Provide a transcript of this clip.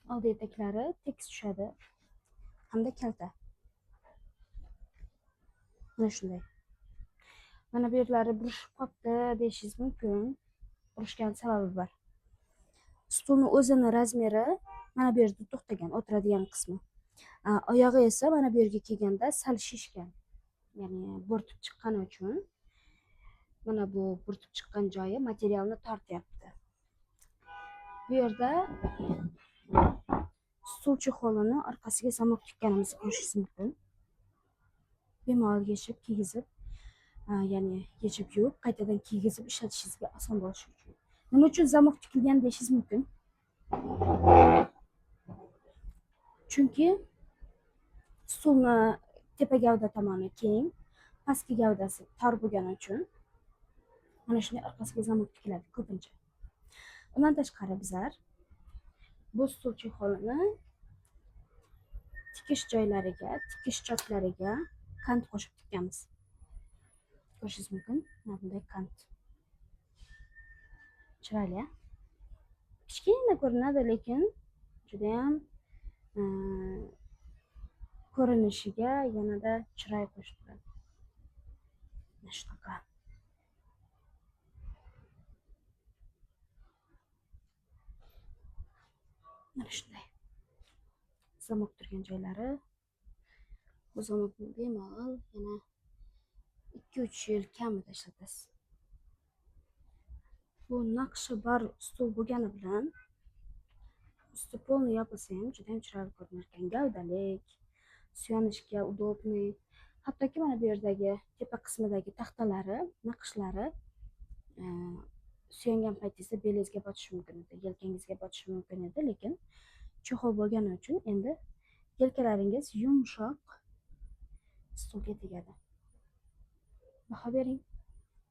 Oldi etaklari tekis tushadi hamda kalta. Mana shunday. Mana bu yerlari burishib qolibdi deyishingiz mumkin. Burishgan sababi bor. Stulni o'zini razmeri mana bu yerda to'xtagan, o'tiradigan qismi. Oyog'i esa mana bu yerga kelganda sal shishgan. Ya'ni bo'rtib chiqqani uchun mana bu bo'rtib chiqqan joyi materialni tortyapti. Bu yerda stul chexolini orqasiga zamok tikkanimizni ko'rishingiz mumkin. Bemalol yechib, kiygizib, ya'ni yechib yuvib, qaytadan kiygizib ishlatishingizga oson bo'lishi uchun. Nima uchun zamok tikilgan deyishingiz mumkin? Chunki stulni tepa gavda tomoni keng, pastki gavdasi tor bo'lgani uchun mana shunday orqasiga zamok tikiladi ko'pincha. Undan tashqari bizlar bu stul chexolini tikish joylariga, tikish choklariga kant qo'shib tikamiz. Ko'rishingiz mumkin. Mana bunday kant. Chiroyli. Kichkina ko'rinadi, lekin juda ham ko'rinishiga yanada chiroy qo'shib turadi. Mana shunaqa. Mana shunday. Zamok turgan joylari. Bu zamokni bemalol yana 2-3 yil kamida ishlatasiz. Bu naqshi bor stul bo'lgani bilan usti polni yopilsa ham juda ham chiroyli ko'rinar ekan. Gavdalik, suyanishga udobniy. Hattoki mana bu yerdagi tepa qismidagi taxtalari, naqshlari suyangan paytingizda belingizga botishi mumkin edi, yelkangizga botishi mumkin edi, lekin chexol bo'lgani uchun endi yelkalaringiz yumshoq stulga tegadi. Baho bering.